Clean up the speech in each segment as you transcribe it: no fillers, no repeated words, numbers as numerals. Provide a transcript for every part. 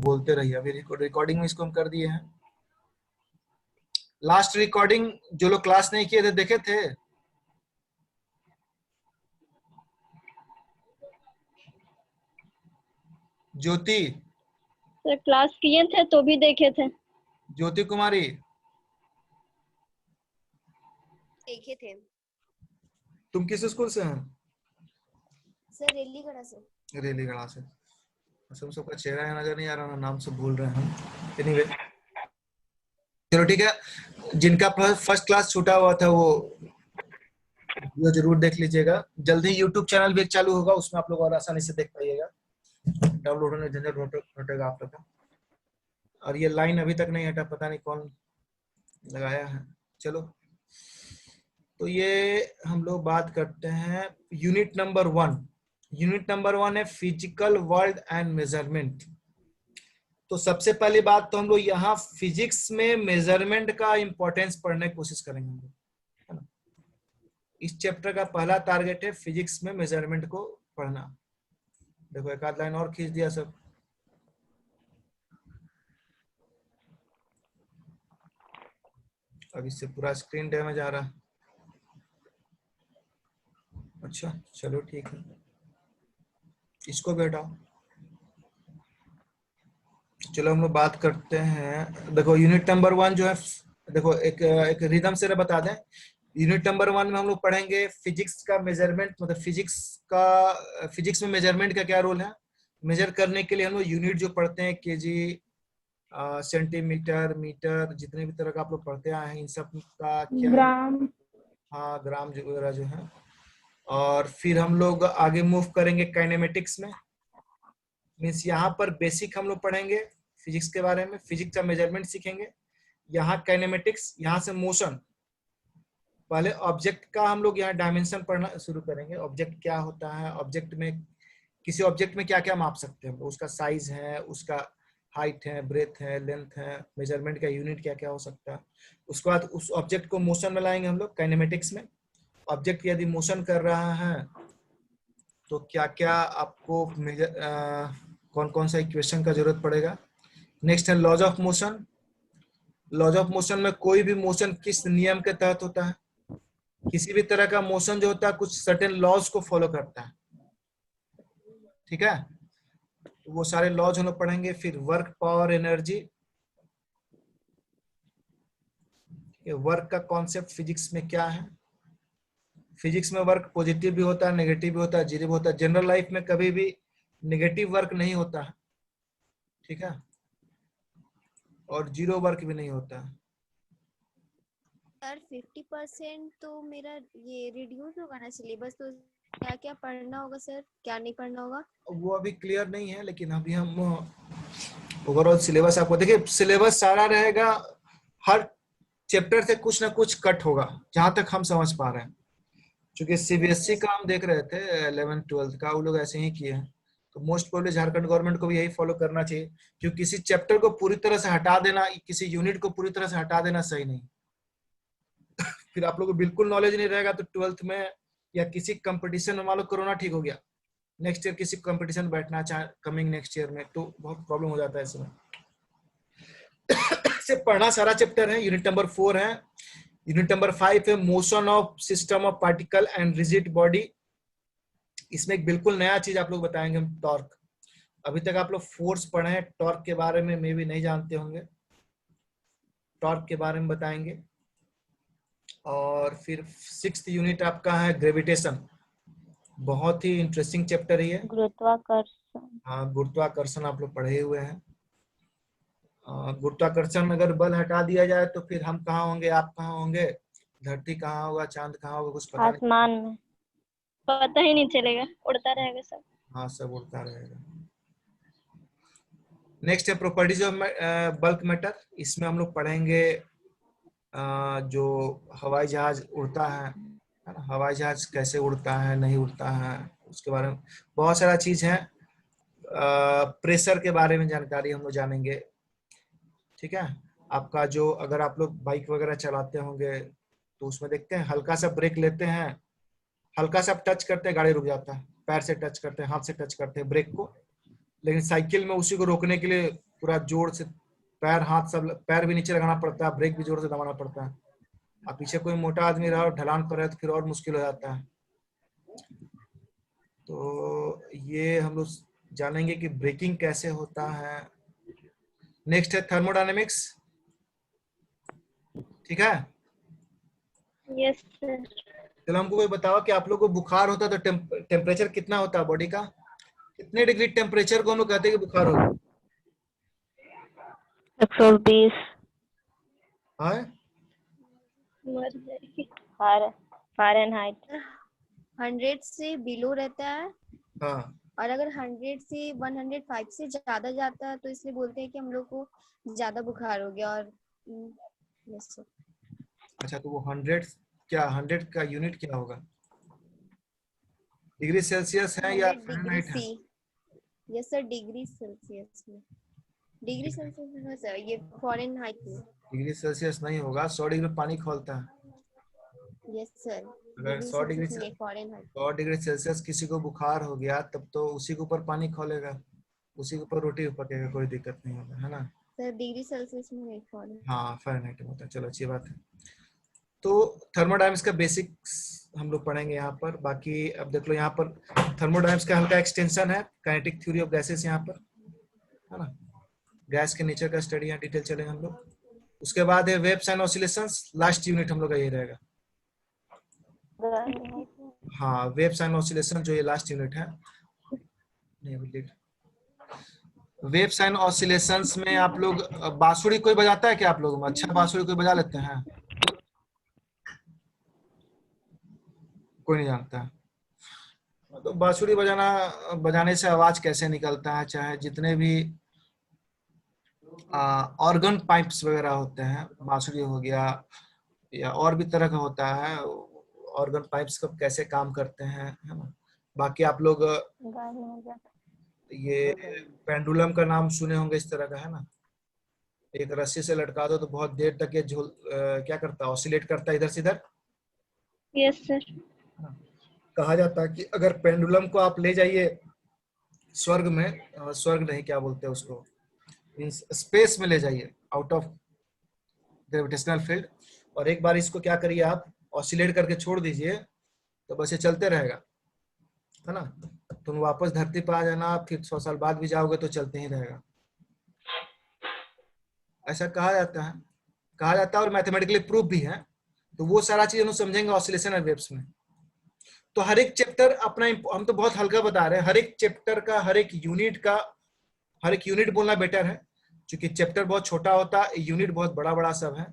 बोलते रहिए। अभी रिकॉर्डिंग में इसको हम कर दिए हैं। लास्ट रिकॉर्डिंग जो लोग क्लास नहीं किए थे देखे थे? ज्योति, सर क्लास किए थे तो भी देखे थे। ज्योति कुमारी, देखे थे। तुम किस स्कूल से हैं? सर रेलीगढ़ से। रेलीगढ़ से। हम सबका चेहरा है नजर नहीं आ रहा, नाम से भूल रहे हैं हम। एनीवे चलो ठीक है। जिनका फर्स्ट क्लास छूटा हुआ था वो जरूर देख लीजिएगा। जल्दी यूट्यूब चैनल भी चालू होगा, उसमें आप लोग और आसानी से देख पाइएगा। डाउनलोड होने झंझट हटेगा आप लोग का। और ये लाइन अभी तक नहीं हटा, पता नहीं कौन लगाया है। चलो तो ये हम लोग बात करते हैं यूनिट नंबर 1। यूनिट नंबर 1 है फिजिकल वर्ल्ड एंड मेजरमेंट। तो सबसे पहली बात तो हम लोग यहाँ फिजिक्स में मेजरमेंट का इंपॉर्टेंस पढ़ने की कोशिश करेंगे हम लोग, है ना। इस चैप्टर का पहला टारगेट है फिजिक्स में मेजरमेंट को पढ़ना। देखो एक आध लाइन और खींच दिया सब। अब इससे पूरा स्क्रीन डैमेज आ रहा है। अच्छा चलो ठीक है, इसको भी हटाओ। चलो हम लोग बात करते हैं। देखो यूनिट नंबर 1 जो है, देखो एक रिदम से बता दें। यूनिट नंबर 1 में हम लोग पढ़ेंगे फिजिक्स का मेजरमेंट, मतलब फिजिक्स में मेजरमेंट का क्या रोल है। मेजर करने के लिए हम लोग यूनिट जो पढ़ते हैं, केजी, सेंटीमीटर, मीटर, जितने भी तरह का आप लोग पढ़ते आए हैं, इन सब का क्या, ग्राम, हाँ ग्राम वगैरह जो है। और फिर हम लोग आगे मूव करेंगे काइनेमेटिक्स में। मीन्स यहाँ पर बेसिक हम लोग पढ़ेंगे फिजिक्स के बारे में, फिजिक्स का मेजरमेंट सीखेंगे। यहाँ काइनेमेटिक्स, यहाँ से मोशन। पहले ऑब्जेक्ट का हम लोग यहाँ डायमेंशन पढ़ना शुरू करेंगे। ऑब्जेक्ट क्या होता है, ऑब्जेक्ट में किसी ऑब्जेक्ट में क्या क्या माप सकते हैं, उसका साइज है, उसका हाइट है, ब्रेथ है, लेंथ है, मेजरमेंट का यूनिट क्या क्या हो सकता है। उसके बाद उस ऑब्जेक्ट को मोशन में लाएंगे हम लोग काइनेमेटिक्स में। ऑब्जेक्ट यदि मोशन कर रहा है तो क्या क्या आपको कौन कौन सा इक्वेशन का जरूरत पड़ेगा। नेक्स्ट है laws of motion. Laws of motion में कोई भी मोशन किस नियम के तहत होता है। किसी भी तरह का मोशन जो होता है कुछ सर्टेन लॉज को फॉलो करता है, ठीक है। वो सारे लॉज हम लोग पढ़ेंगे। फिर वर्क, पावर, एनर्जी। ये वर्क का कॉन्सेप्ट फिजिक्स में क्या है। फिजिक्स में वर्क पॉजिटिव भी होता है, नेगेटिव भी होता है, जीरो भी होता है। जनरल लाइफ में कभी भी नेगेटिव वर्क नहीं होता है, ठीक है, और जीरो वर्क भी नहीं होता है। सर 50% तो मेरा ये रिड्यूस होगा ना सिलेबस, तो क्या क्या पढ़ना होगा सर, क्या नहीं पढ़ना होगा? वो अभी क्लियर नहीं है, लेकिन अभी हम ओवरऑल सिलेबस आपको देखिए, सिलेबस सारा रहेगा। हर चैप्टर से कुछ ना कुछ कट होगा, जहां तक हम समझ पा रहे हैं। क्योंकि सीबीएसई का हम देख रहे थे 11th 12th का, वो लोग ऐसे ही किए हैं। तो मोस्ट प्रोबेबली झारखंड गवर्नमेंट को भी यही फॉलो करना चाहिए। क्योंकि किसी चैप्टर को पूरी तरह से हटा देना, किसी यूनिट को पूरी तरह से हटा देना सही नहीं। फिर आप लोग को बिल्कुल नॉलेज नहीं रहेगा, तो 12th में या किसी कंपटीशन में, मान लो कोरोना ठीक हो गया, नेक्स्ट ईयर किसी कंपटीशन बैठना चाहे कमिंग नेक्स्ट ईयर में, तो बहुत प्रॉब्लम हो जाता है इसमें। से पढ़ना सारा चैप्टर है। यूनिट नंबर 4 है। यूनिट नंबर 5 है motion of system of particle and rigid body. इसमें एक बिल्कुल नया चीज आप लोग बताएंगे हम, टॉर्क। अभी तक आप लोग फोर्स पढ़े हैं, टॉर्क के बारे में मे भी नहीं जानते होंगे। टॉर्क के बारे में बताएंगे। और फिर 6th यूनिट आपका है ग्रेविटेशन। बहुत ही इंटरेस्टिंग चैप्टर है ये। गुरुत्वाकर्षण। हाँ, गुरुत्वाकर्षण आप लोग पढ़े हुए हैं। गुरुत्वाकर्षण अगर बल हटा दिया जाए तो फिर हम कहाँ होंगे, आप कहाँ होंगे, धरती कहाँ होगा, चांद कहाँ होगा, कुछ पता नहीं। आसमान में पता ही नहीं चलेगा, उड़ता रहेगा सब। हाँ, सब उड़ता रहेगा। नेक्स्ट है प्रॉपर्टीज ऑफ बल्क मैटर। इसमें हम लोग पढ़ेंगे जो हवाई जहाज उड़ता है ना, हवाई जहाज कैसे उड़ता है, नहीं उड़ता है, उसके बारे में बहुत सारा चीज है। प्रेशर के बारे में जानकारी हम लोग जानेंगे, ठीक है। आपका जो, अगर आप लोग बाइक वगैरह चलाते होंगे तो उसमें देखते हैं हल्का सा ब्रेक लेते हैं, हल्का सा टच करते हैं गाड़ी रुक जाता है, पैर से टच करते हैं, हाथ से टच करते हैं ब्रेक को। लेकिन साइकिल में उसी को रोकने के लिए पूरा जोर से पैर हाथ सब, पैर भी नीचे लगाना पड़ता है, ब्रेक भी जोर से दबाना पड़ता है। अब पीछे कोई मोटा आदमी रहा और ढलान पर है तो फिर और मुश्किल हो जाता है। तो ये हम लोग जानेंगे कि ब्रेकिंग कैसे होता है। नेक्स्ट है थर्मोडायनेमिक्स, ठीक है। Yes sir. चलो हमको कोई बताओ कि आप लोग को बुखार होता है तो टेम्परेचर कितना होता है बॉडी का? कितने डिग्री टेम्परेचर को हम लोग कहते हैं कि बुखार होगा? 120 हाँ, मर जाएगी। फ़ारेनहाइट 100 से बिलो रहता है, हाँ, और अगर 100 से 105 से ज्यादा जाता है तो इसलिए बोलते हैं कि हम लोग को ज्यादा बुखार हो गया। और yes sir। अच्छा तो वो 100 क्या, 100 का यूनिट क्या होगा? डिग्री सेल्सियस है या 100 डिग्री फ़ारेनहाइट है? सी। यस सर, डिग्री सेल्सियस में। डिग्री सेल्सियस में सर, ये फ़ारेनहाइट में। डिग्री सेल्सियस नहीं होगा, 100 डिग्री में पानी खौलता है। यस सर, अगर डिग्री 100 डिग्री सेल्सियस में फ़ारेनहाइट। 100 डिग्री सेल्सियस किसी को बुखार हो गया तब तो उसी के ऊपर पानी खौलेगा, उसी के ऊपर रोटी पकेगा, कोई दिक्कत नहीं होगा, है ना। सर डिग्री सेल्सियस में नहीं, फ़ारेनहाइट। हाँ फ़ारेनहाइट में होता है। चलो अच्छी बात है। तो थर्मोडायनामिक्स का बेसिक्स हम लोग पढ़ेंगे यहाँ पर। बाकी अब देख लो यहाँ पर थर्मोडायनामिक्स का हल्का एक्सटेंशन है, काइनेटिक थ्योरी ऑफ गैसेस यहाँ पर, है ना। गैस के नेचर का स्टडी यहाँ डिटेल चलेंगे हम लोग। उसके बाद है waves and oscillations, last unit हम लोग का यही रहेगा। हाँ, वेव्स एंड ऑसिलेशन जो ये लास्ट यूनिट है। वेव्स एंड ऑसिलेशंस में आप लोग बांसुरी कोई बजाता है क्या? आप लोग अच्छा बांसुरी कोई बजा लेते हैं? कोई नहीं जानता है। तो बांसुरी बजाने से आवाज कैसे निकलता है, चाहे जितने भी ऑर्गन पाइप्स वगैरह होते हैं, बांसुरी हो गया या और भी तरह का होता है, ऑर्गन पाइप्स कब कैसे काम करते हैं, है ना। बाकी आप लोग ये पेंडुलम का नाम सुने होंगे, इस तरह का, है ना। एक रस्सी से लटका दो तो बहुत देर तक ये क्या करता है, ऑसिलेट करता है इधर से इधर। Yes sir. कहा जाता है कि अगर पेंडुलम को आप ले जाइए स्वर्ग में, स्वर्ग नहीं, क्या बोलते हैं उसको, मींस स्पेस में ले जाइए, आउट ऑफ ग्रेविटेशनल फील्ड, और एक बार इसको क्या करिए आप ऑसिलेट करके छोड़ दीजिए तो बस ये चलते रहेगा, है ना। तुम वापस धरती पर आ जाना, फिर 100 साल बाद भी जाओगे तो चलते ही रहेगा, ऐसा कहा जाता है। और मैथमेटिकली प्रूफ भी है। तो वो सारा चीज हम समझेंगे ऑसिलेशन और वेव्स में। तो हर एक चैप्टर अपना, हम तो बहुत हल्का बता रहे हैं, हर एक चैप्टर का, हर एक यूनिट बोलना बेटर है, क्योंकि चैप्टर बहुत छोटा होता है, यूनिट बहुत बड़ा बड़ा सब है।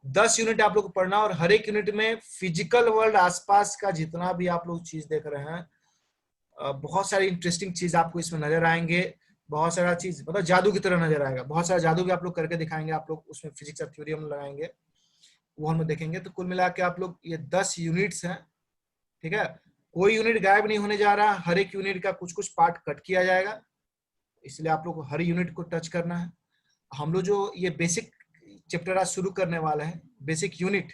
10 यूनिट आप लोग को पढ़ना, और हर एक यूनिट में फिजिकल वर्ल्ड आसपास का जितना भी आप लोग चीज देख रहे हैं, बहुत सारी इंटरेस्टिंग चीज आपको इसमें नजर आएंगे। बहुत सारा चीज मतलब जादू की तरह नजर आएगा, बहुत सारा जादू भी आप लोग करके दिखाएंगे, आप लोग उसमें फिजिक्स और थ्योरी हम लगाएंगे, वो हम देखेंगे। तो कुल मिला के आप लोग ये 10 यूनिट्स हैं, ठीक है। कोई यूनिट गायब नहीं होने जा रहा, हर एक यूनिट का कुछ कुछ पार्ट कट किया जाएगा, इसलिए आप लोग को हर यूनिट को टच करना है। हम लोग जो ये बेसिक चैप्टर आज शुरू करने वाले हैं, बेसिक यूनिट,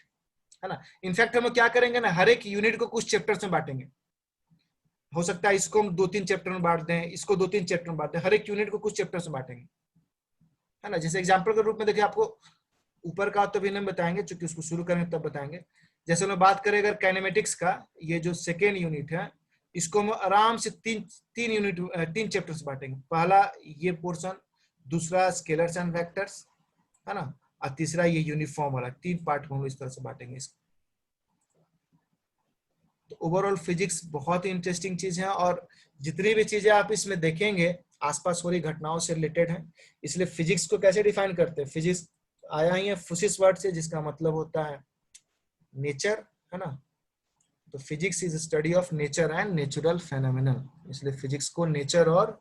है ना। इनफैक्ट हम लोग क्या करेंगे ना, हर एक यूनिट को कुछ चैप्टर्स में बांटेंगे। हो सकता है इसको हम 2-3 चैप्टर में बांट दें, इसको 2-3 चैप्टर में बांट दें, हर एक यूनिट को कुछ चैप्टर्स में बांटेंगे, है ना। जैसे एग्जाम्पल के रूप में देखिए, आपको ऊपर का तो भी नहीं बताएंगे, क्योंकि उसको शुरू करेंगे तब बताएंगे। जैसे हम बात करें अगर काइनेमेटिक्स का, ये जो सेकेंड यूनिट है, इसको हम आराम से तीन चैप्टर्स बांटेंगे। पहला ये पोर्शन, दूसरा स्केलर्स एंड वेक्टर्स, है ना, और तीसरा ये यूनिफॉर्म वाला, 3 पार्ट में हम इस तरह से बांटेंगे इसको। तो ओवरऑल फिजिक्स बहुत ही इंटरेस्टिंग चीज है, और जितनी भी चीजें आप इसमें देखेंगे आसपास हो रही घटनाओं से रिलेटेड है। इसलिए फिजिक्स को कैसे डिफाइन करते हैं, फिजिक्स आया ही है फुसिस वर्ड से, जिसका मतलब होता है नेचर, है ना। तो physics is study of nature and natural phenomenon, इसलिए फिजिक्स को नेचर और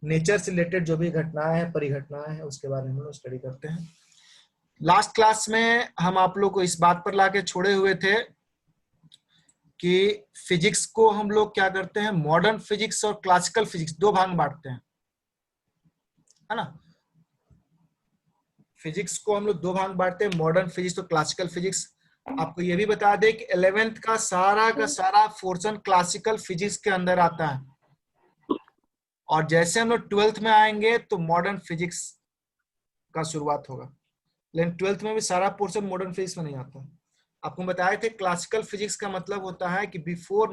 नेचर से रिलेटेड जो भी घटनाएं हैं, परिघटनाएं हैं, उसके बारे में हम लोग स्टडी करते हैं। लास्ट क्लास में हम आप लोग को इस बात पर लाके छोड़े हुए थे कि फिजिक्स को हम लोग क्या करते हैं, मॉडर्न फिजिक्स और क्लासिकल फिजिक्स 2 भाग में बांटते हैं, है ना। फिजिक्स को हम लोग 2 भाग बांटते हैं, मॉडर्न फिजिक्स और क्लासिकल फिजिक्स। आपको ये भी बता दें कि 11th का सारा पोर्शन क्लासिकल फिजिक्स के अंदर आता है, और जैसे हम लोग 12th में आएंगे तो मॉडर्न फिजिक्स का शुरुआत होगा। लेकिन 12th में भी सारा पोर्शन मॉडर्न फिजिक्स में नहीं आता। आपको बताए थे क्लासिकल फिजिक्स का मतलब होता है कि बिफोर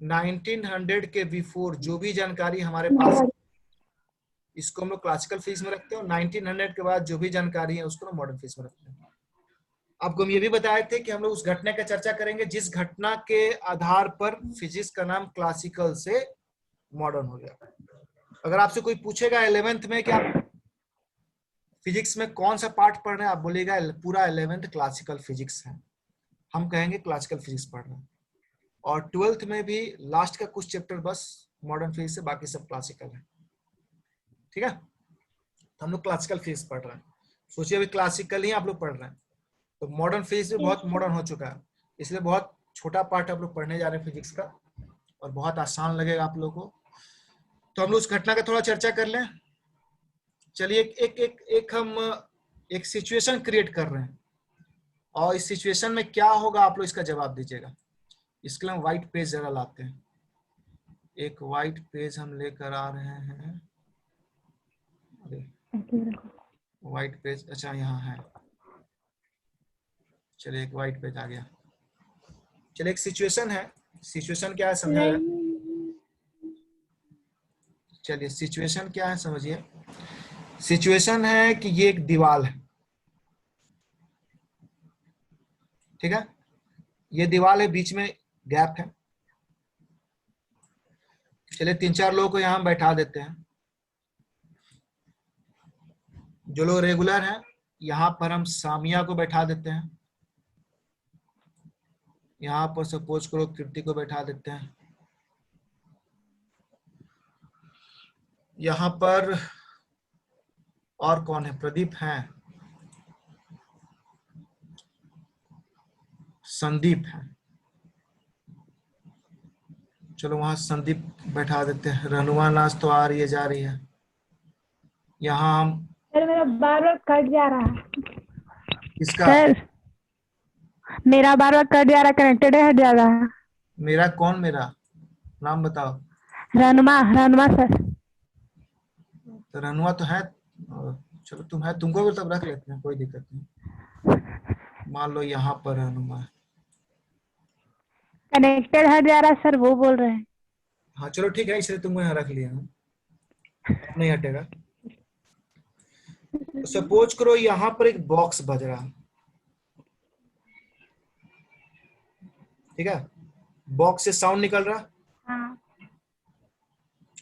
1900 के बिफोर जो भी जानकारी हमारे पास, इसको हम लोग क्लासिकल फिजिक्स में रखते हैं, और 1900 के बाद जो भी जानकारी है उसको हम मॉडर्न फिजिक्स में रखते हैं। आपको हम ये भी बताए थे कि हम लोग उस घटना का चर्चा करेंगे जिस घटना के आधार पर फिजिक्स का नाम क्लासिकल से मॉडर्न हो गया। अगर आपसे कोई पूछेगा 11th में कि आप फिजिक्स में कौन सा पार्ट पढ़ रहे हैं, आप बोलेगा पूरा 11th क्लासिकल फिजिक्स है, हम कहेंगे क्लासिकल फिजिक्स पढ़ रहे हैं। और 12th में भी लास्ट का कुछ चैप्टर बस मॉडर्न फिजिक्स है, बाकी सब क्लासिकल है। ठीक है, तो हम लोग क्लासिकल फिजिक्स पढ़ रहे हैं। सोचिए अभी क्लासिकल ही आप लोग पढ़ रहे हैं, तो मॉडर्न फिजिक्स भी बहुत मॉडर्न हो चुका है, इसलिए बहुत छोटा पार्ट आप लोग पढ़ने जा रहे हैं फिजिक्स का, और बहुत आसान लगेगा आप लोगों को। तो हम लोग उस घटना का थोड़ा चर्चा कर लें। चलिए हम एक सिचुएशन क्रिएट कर रहे हैं, और इस सिचुएशन में क्या होगा आप लोग इसका जवाब दीजिएगा। इसके लिए हम व्हाइट पेज जरा लाते हैं, एक व्हाइट पेज हम लेकर आ रहे हैं। व्हाइट पेज, अच्छा यहाँ है, चलिए एक व्हाइट पेज आ गया। चलिए एक सिचुएशन है, सिचुएशन क्या है समझा जाए। चलिए सिचुएशन क्या है समझिए। सिचुएशन है कि ये एक दीवार है, ठीक है, ये दीवार है, बीच में गैप है। चलिए 3-4 लोगों को यहाँ बैठा देते हैं, जो लोग रेगुलर हैं यहाँ पर हम सामिया को बैठा देते हैं, यहाँ पर सपोज करो कीर्ति को बैठा देते हैं, यहाँ पर और कौन है, प्रदीप है, संदीप है, चलो वहां संदीप बैठा देते हैं। रनुआ नाच तो आ रही है जा रही है, यहाँ हम सर मेरा बार बार कट जा रहा है। इसका सर मेरा बार बार कट जा रहा, कनेक्टेड है, हट जा रहा है। मेरा कौन, मेरा नाम बताओ। रनुमा सर। तो रनुआ तो है, चलो तुम है, तुमको भी तब रख लेते हैं, कोई दिक्कत नहीं। मान लो यहाँ पर रनुमा है, कनेक्टेड हट जा रहा है सर, वो बोल रहे हैं। हाँ चलो ठीक है, इसलिए तुमको यहाँ रख लिया हम, अब नहीं हटेगा। तो सपोज करो यहाँ पर एक बॉक्स बज रहा है, ठीक है, बॉक्स से साउंड निकल रहा, हाँ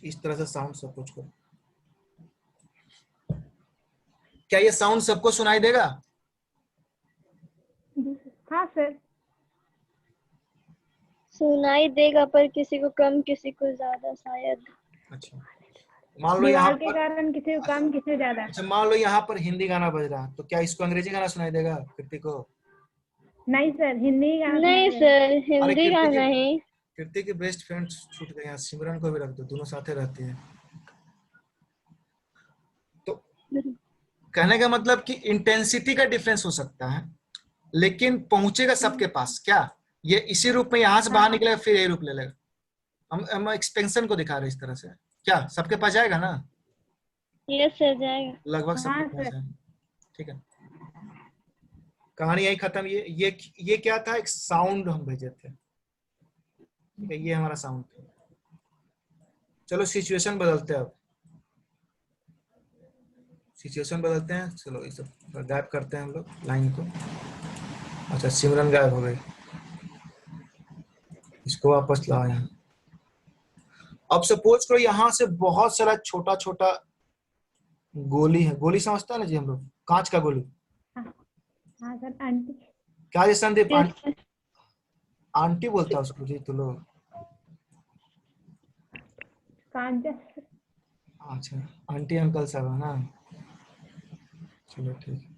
इस तरह से साउंड सपोज करो। क्या ये साउंड सबको सुनाई देगा? हाँ सर। सुनाई देगा, पर किसी को कम किसी को ज्यादा शायद। अच्छा मान लो यहाँ दीवार के पर, कारण किसी को कम किसी को ज्यादा। अच्छा मान लो यहाँ पर हिंदी गाना बज रहा है, तो क्या इसको अंग्रेजी गाना सुनाई देगा कीर्ति को? नहीं सर, हिंदी गाना नहीं सुनाई देगा। सर, हिंदी का नहीं। कीर्ति की बेस्ट फ्रेंड छूट गए हैं, सिमरन को भी रख दो, दोनों साथे रहती हैं। तो कहने का मतलब कि इंटेंसिटी का डिफरेंस हो सकता है, लेकिन पहुंचेगा सबके पास। क्या ये इसी रूप में यहाँ से बाहर निकलेगा फिर यही रूप ले लेगा? हम एक्सपेंशन को दिखा रहे हैं इस तरह से, क्या सबके पास जाएगा ना? यस सर, जाएगा। लगभग सबके हाँ पास सर। जाएगा, ठीक है। कहानी यही खत्म। ये क्या था, एक साउंड हम भेजे थे, ठीक है, ये हमारा साउंड था। चलो सिचुएशन बदलते हैं, अब सिचुएशन बदलते हैं। चलो इस गायब करते हैं हम लोग लाइन को। अच्छा सिमरन गायब हो गई, इसको वापस लाओ यहाँ। अब सपोज करो यहाँ से बहुत सारा छोटा छोटा गोली है, गोली समझता है ना जी हम लोग, कांच का गोली। हाँ सर। आंटी क्या जी संदीप? Yes, sir. आंटी बोलता है उसको जी तो लोग। कांचा। अच्छा आंटी अंकल सब है ना, चलो ठीक है।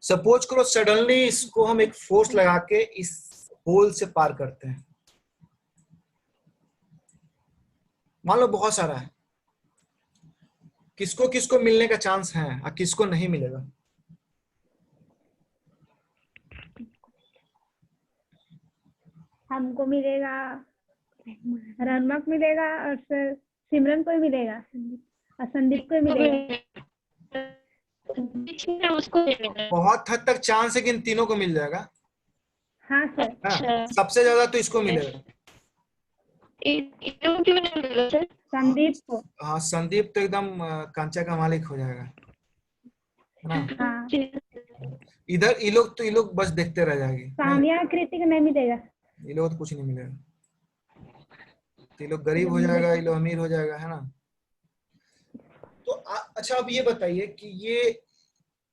सपोज करो सडनली इसको हम एक फोर्स लगा के इस होल से पार करते हैं, मान लो बहुत सारा है, किसको किसको मिलने का चांस है और किसको नहीं मिलेगा? हमको मिलेगा, रनमक मिलेगा, और सर सिमरन को ही मिलेगा, और संदीप को ही मिलेगा। फिजिक्स में उसको भी मिला। बहुत हद तक चांस है कि इन तीनों को मिल जाएगा। हाँ सर। हाँ, अच्छा, सबसे ज्यादा तो इसको मिलेगा। इनको क्यों नहीं मिला सर? संदीप को। हाँ, संदीप तो एकदम कांचा का मालिक हो जाएगा, है ना। हाँ। इधर ये लोग बस देखते रह जाएंगे, नहीं सामिया कृति को नहीं मिलेगा। ये लोग तो कुछ नहीं मिलेगा। तो ये लोग गरीब हो जाएगा, ये लोग अमीर हो जाएगा, है ना। तो अच्छा अब ये बताइए कि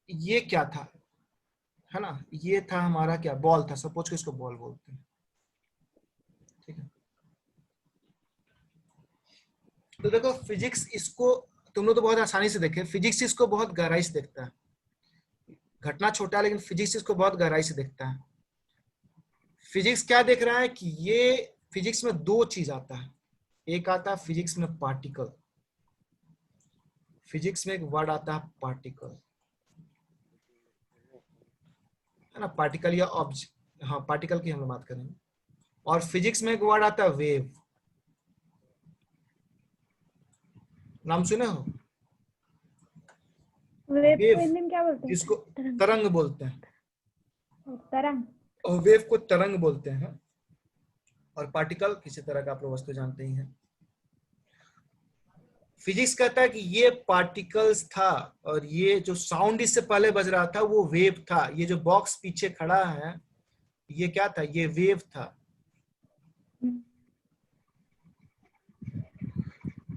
ये क्या था, है ना। ये था हमारा क्या, बॉल था, सपोज कि इसको बॉल बोलते हैं, ठीक है। तो देखो फिजिक्स इसको तुम लोग तो बहुत आसानी से देखे, फिजिक्स इसको बहुत गहराई से देखता है। घटना छोटा है लेकिन फिजिक्स इसको बहुत गहराई से देखता है। फिजिक्स क्या देख रहा है कि ये फिजिक्स में दो चीज आता है। एक आता है फिजिक्स में पार्टिकल, फिजिक्स में एक वर्ड आता है पार्टिकल, है ना। पार्टिकल या ऑब्जेक्ट, हाँ पार्टिकल की हम लोग बात करेंगे। और फिजिक्स में एक वर्ड आता है वेव, नाम सुने हो वेव को वेव, हिंदी में क्या बोलते हैं? जिसको तरंग बोलते हैं, तरंग। और वेव को तरंग बोलते हैं। और पार्टिकल किसी तरह का आप लोग वस्तु जानते ही हैं। फिजिक्स कहता है कि ये पार्टिकल्स था, और ये जो साउंड इससे पहले बज रहा था वो वेव था। ये जो बॉक्स पीछे खड़ा है ये क्या था, ये वेव था।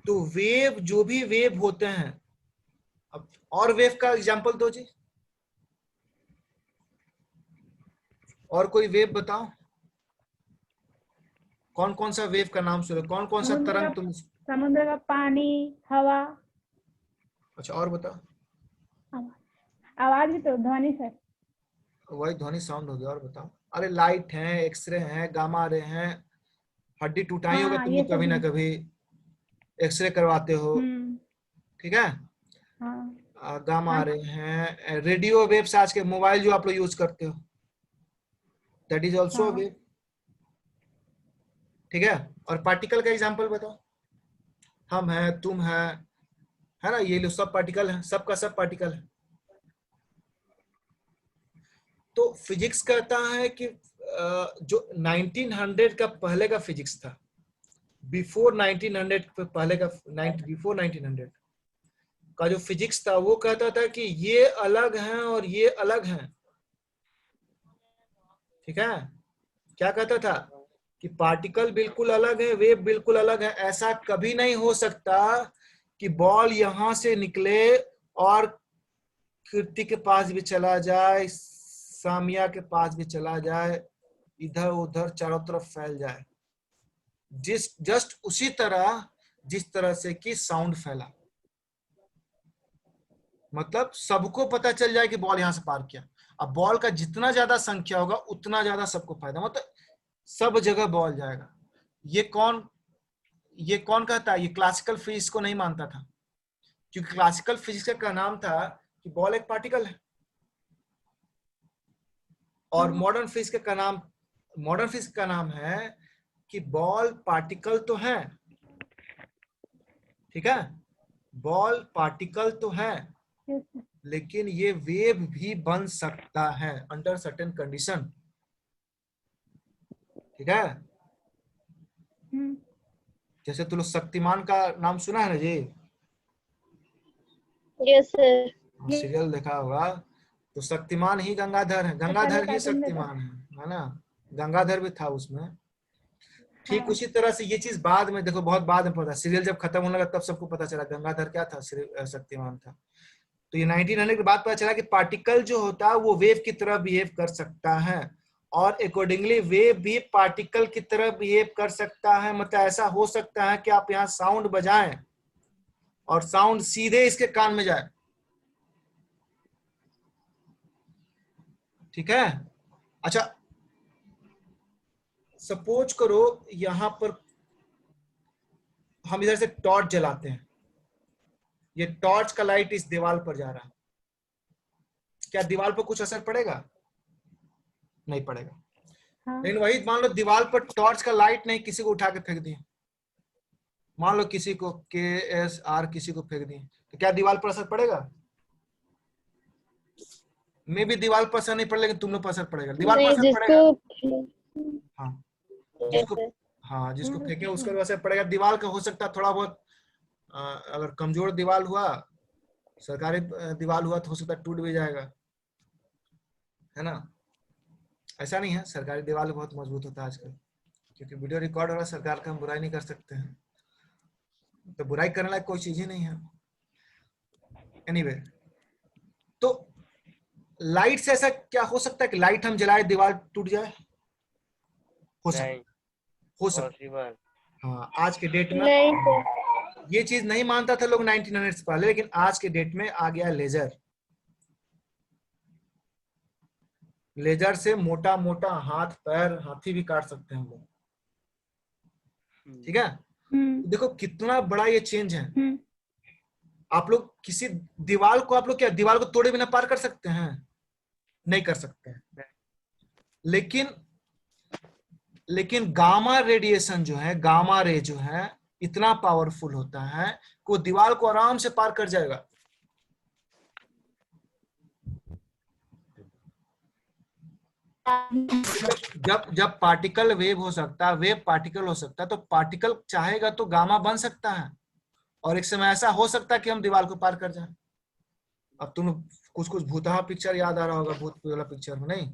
तो वेव, जो भी वेव होते हैं, अब और वेव का एग्जांपल दो जी, और कोई वेव बताओ, कौन कौन सा वेव का नाम सुने, कौन कौन सा तरंग तुम। समुद्र का पानी, हवा। अच्छा और बताओ। आवाज भी तो ध्वनि सर। वही ध्वनि, साउंड हो गया। और बताओ। अरे लाइट है, एक्सरे है, गामा रे हैं, हड्डी टूटाई होगा हाँ तुम ये लोग सब कभी ना है। कभी, एक्सरे करवाते हो, ठीक है। हाँ गामा हाँ। रे हैं, रेडियो वेव्स, आज के मोबाइल जो आप लोग यूज करते हो, दैट इज ऑल्सो हाँ। वेव, ठीक है। और पार्टिकल का एग्जांपल बताओ। हम है, तुम है ना, ये लोग सब पार्टिकल है, सबका सब पार्टिकल है। तो फिजिक्स कहता है कि जो 1900 का पहले का फिजिक्स था, बिफोर 1900 पे पहले का, बिफोर 1900 का जो फिजिक्स था वो कहता था कि ये अलग हैं और ये अलग हैं, ठीक है। क्या कहता था कि पार्टिकल बिल्कुल अलग है, वेव बिल्कुल अलग है। ऐसा कभी नहीं हो सकता कि बॉल यहां से निकले और कीर्ति के पास भी चला जाए, सामिया के पास भी चला जाए, इधर उधर चारों तरफ फैल जाए, जस्ट उसी तरह जिस तरह से कि साउंड फैला। मतलब सबको पता चल जाए कि बॉल यहां से पार किया। अब बॉल का जितना ज्यादा संख्या होगा उतना ज्यादा सबको फायदा, मतलब सब जगह बॉल जाएगा। ये कौन कहता है, ये क्लासिकल फिजिक्स को नहीं मानता था, क्योंकि क्लासिकल फिजिक्स का नाम था कि बॉल एक पार्टिकल है। और मॉडर्न फिजिक्स का नाम है कि बॉल पार्टिकल तो है, ठीक है, बॉल पार्टिकल तो है, लेकिन ये वेव भी बन सकता है अंडर सर्टेन कंडीशन, ठीक है। जैसे तुम लोग शक्तिमान का नाम सुना है ना जी, यस सर। सीरियल देखा होगा। तो शक्तिमान ही गंगाधर है, पहले गंगाधर ही कार्टून में था। शक्तिमान है ना। गंगाधर भी था उसमें। ठीक उसी तरह से ये चीज बाद में देखो, बहुत बाद में पता, सीरियल जब खत्म होने लगा तब सबको पता चला गंगाधर क्या था, शक्तिमान था। तो ये 1900 के बाद पता चला कि पार्टिकल जो होता है वो वेव की तरह बिहेव कर सकता है, और अकॉर्डिंगली वेव भी पार्टिकल की तरह बिहेव कर सकता है। मतलब ऐसा हो सकता है कि आप यहाँ साउंड बजाएं और साउंड सीधे इसके कान में जाए, ठीक है। अच्छा सपोज करो यहां पर हम इधर से टॉर्च जलाते हैं, ये टॉर्च का लाइट इस दीवार पर जा रहा है, क्या दीवार पर कुछ असर पड़ेगा? नहीं पड़ेगा। लेकिन वही मान लो दीवार पर टॉर्च का लाइट नहीं, किसी को उठा के फेंक दिए, मान लो किसी को KSR किसी को फेंक दिए, तो क्या दीवार पर असर पड़ेगा? मे भी दीवार पर असर नहीं पड़ेगा, लेकिन तुम लोग पर असर पड़ेगा, दीवार पर नहीं, असर पड़ेगा। हाँ यस जिसको सर। हाँ जिसको फेंके उसका भी असर पड़ेगा। दीवार का हो सकता है थोड़ा बहुत अगर कमजोर दीवार हुआ, सरकारी दीवार हुआ तो हो सकता है टूट भी जाएगा, है ना। ऐसा नहीं है, सरकारी दीवार बहुत मजबूत होता है आजकल, क्योंकि वीडियो रिकॉर्ड हो रहा है, सरकार का हम बुराई नहीं कर सकते हैं, तो बुराई करने लायक कोई चीज ही नहीं है। एनीवे तो लाइट से ऐसा क्या हो सकता है कि लाइट हम जलाए दीवार टूट जाए? हो सकता नहीं हो सकता पॉसिबल। हाँ आज के डेट में नहीं सर। ये चीज नहीं मानता था लोग 1900 से पहले, लेकिन आज के डेट में आ गया लेजर। लेजर से मोटा मोटा हाथ पैर हाथी भी काट सकते हैं हम लोग, ठीक है। देखो कितना बड़ा ये चेंज है। आप लोग किसी दीवार को, आप लोग क्या दीवार को तोड़े बिना पार कर सकते हैं? नहीं कर सकते हैं। लेकिन गामा रेडिएशन जो है, गामा रे जो है इतना पावरफुल होता है कि वो दीवार को आराम से पार कर जाएगा। जब जब पार्टिकल वेव हो सकता है, वेव पार्टिकल हो सकता है, तो पार्टिकल चाहेगा तो गामा बन सकता है, और एक समय ऐसा हो सकता है कि हम दीवार को पार कर जाए। अब तुम कुछ कुछ भूतहा पिक्चर याद आ रहा होगा, भूत वाला पिक्चर में नहीं,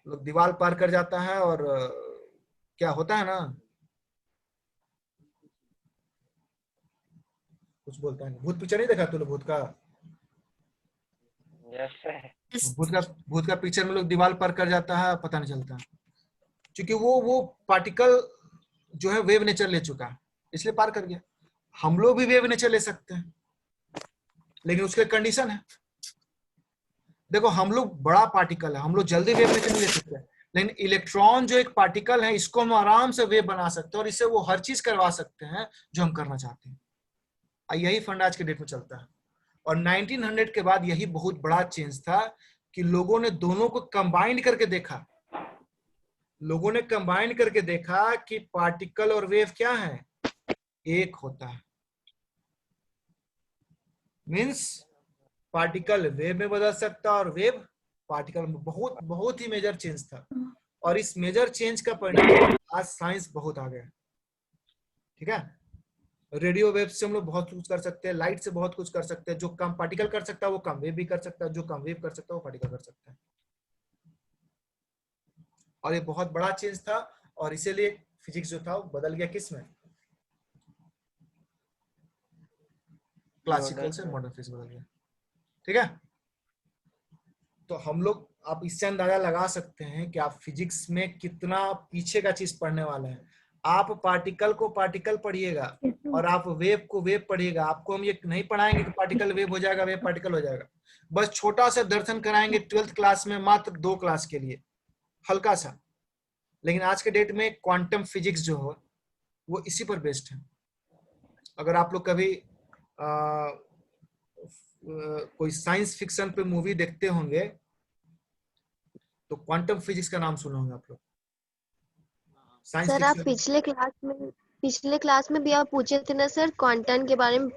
लोग दीवार पार कर जाता है और क्या होता है ना, कुछ बोलता है। भूत पिक्चर नहीं देखा तूने भूत का? Yes sir. भूत का पिक्चर में लोग दीवार पार कर जाता है, पता नहीं चलता, क्योंकि वो पार्टिकल जो है वेव नेचर ले चुका है, इसलिए पार कर गया। हम लोग भी वेव नेचर ले सकते हैं, लेकिन उसके कंडीशन है। देखो हम लोग बड़ा पार्टिकल है, हम लोग जल्दी वेव नेचर नहीं ले सकते, लेकिन इलेक्ट्रॉन जो एक पार्टिकल है, इसको हम आराम से वेव बना सकते हैं, और इससे वो हर चीज करवा सकते हैं जो हम करना चाहते हैं। यही फंड आज के डेट में चलता है। और 1900 के बाद यही बहुत बड़ा चेंज था कि लोगों ने दोनों को कंबाइंड करके देखा। लोगों ने कंबाइन करके देखा कि पार्टिकल और वेव क्या है, एक होता है। मींस पार्टिकल वेव में बदल सकता है और वेव पार्टिकल में। बहुत बहुत ही मेजर चेंज था, और इस मेजर चेंज का परिणाम आज साइंस बहुत आ गया, ठीक है। रेडियो वेव से हम लोग बहुत कुछ कर सकते हैं, लाइट से बहुत कुछ कर सकते हैं। जो कम पार्टिकल कर सकता है वो कम वेव भी कर सकता है, जो कम वेव कर सकता है वो पार्टिकल कर सकता है। और ये बहुत बड़ा चेंज था, और इसीलिए फिजिक्स जो था वो बदल गया किस में, क्लासिकल से मॉडर्न फिजिक्स बदल गया, ठीक है। तो हम लोग, आप इससे अंदाजा लगा सकते हैं कि आप फिजिक्स में कितना पीछे का चीज पढ़ने वाले हैं। आप पार्टिकल को पार्टिकल पढ़िएगा और आप वेव को वेव पढ़िएगा। आपको हम ये नहीं पढ़ाएंगे कि पार्टिकल वेव हो जाएगा, वेव पार्टिकल हो जाएगा। बस छोटा सा दर्शन कराएंगे 12th क्लास में, मात्र 2 क्लास के लिए, हल्का सा। लेकिन आज के डेट में क्वांटम फिजिक्स जो हो वो इसी पर बेस्ड है। अगर आप लोग कभी कोई साइंस फिक्शन पे मूवी देखते होंगे तो क्वांटम फिजिक्स का नाम सुना होगा आप लोग। साइंस सर आप फिक्शन पिछले क्लास में भी आप पूछे थे ना सर क्वांटम के बारे में,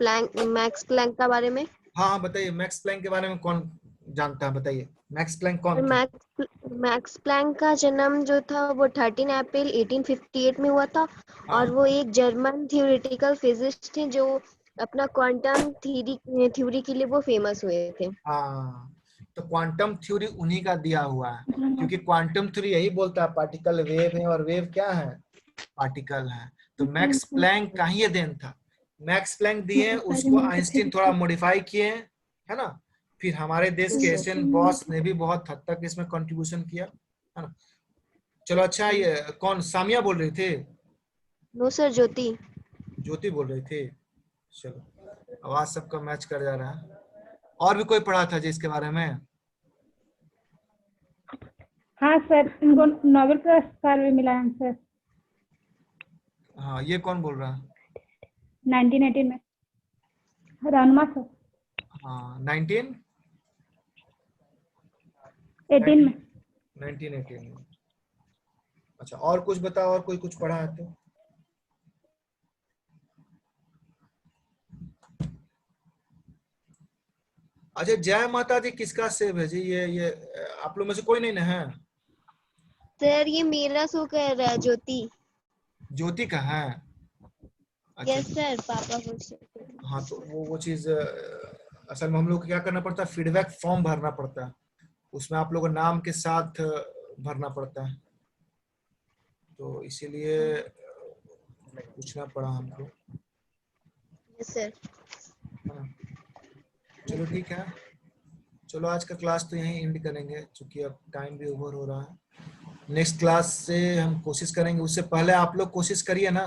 मैक्स प्लैंक का बारे में। हाँ बताइए, मैक्स प्लैंक के बारे में कौन जानता है, बताइए मैक्स प्लैंक कौन थे? मैक्स प्लैंक का जन्म जो था वो 13 अप्रैल 1858 में हुआ था। हाँ और वो एक जर्मन थ्योरेटिकल फिजिस्ट थे जो अपना क्वांटम थ्योरी के लिए वो फेमस हुए थे। हाँ, तो क्वांटम थ्योरी उन्हीं का दिया हुआ है, क्योंकि क्वांटम थ्योरी यही बोलता है पार्टिकल वेव है और वेव क्या है, पार्टिकल है। तो मैक्स प्लैंक का ही ये देन था। मैक्स प्लैंक दिए, उसको आइंस्टीन थोड़ा मॉडिफाई किए, है ना। फिर हमारे देश के एशियन बॉस ने भी बहुत हद तक इसमें कंट्रीब्यूशन किया, है ना। चलो अच्छा, ये कौन, सामिया बोल रही थी? नो सर, ज्योति। ज्योति बोल रही थी। चलो, आवाज सबका मैच कर जा रहा है। और भी कोई पढ़ा था जी इसके बारे में? हाँ सर, इनको नोबेल पुरस्कार भी मिला है सर हाँ, ये कौन बोल रहा है? 1918 में, रानुमा सर। हाँ 18 में 1918 में। अच्छा, और कुछ बताओ, और कोई कुछ पढ़ा है तो? अच्छा, जय माता दी किसका सेव है जी? ये आप लोग में से कोई नहीं ना है? सर ये मेरा शो कर रहा है ज्योति। ज्योति का है? अच्छा। यस सर, पापा को show कर रहा है। हाँ तो वो चीज असल में हम लोग को क्या करना पड़ता है, फीडबैक फॉर्म भरना पड़ता है, उसमें आप लोगों को नाम के साथ भरना पड़ता है, तो इसीलिए पूछना पड़ा हमको। Yes sir. हाँ, चलो ठीक है, चलो आज का क्लास तो यहीं एंड करेंगे क्योंकि अब टाइम भी ओवर हो रहा है। नेक्स्ट क्लास से हम कोशिश करेंगे, उससे पहले आप लोग कोशिश करिए ना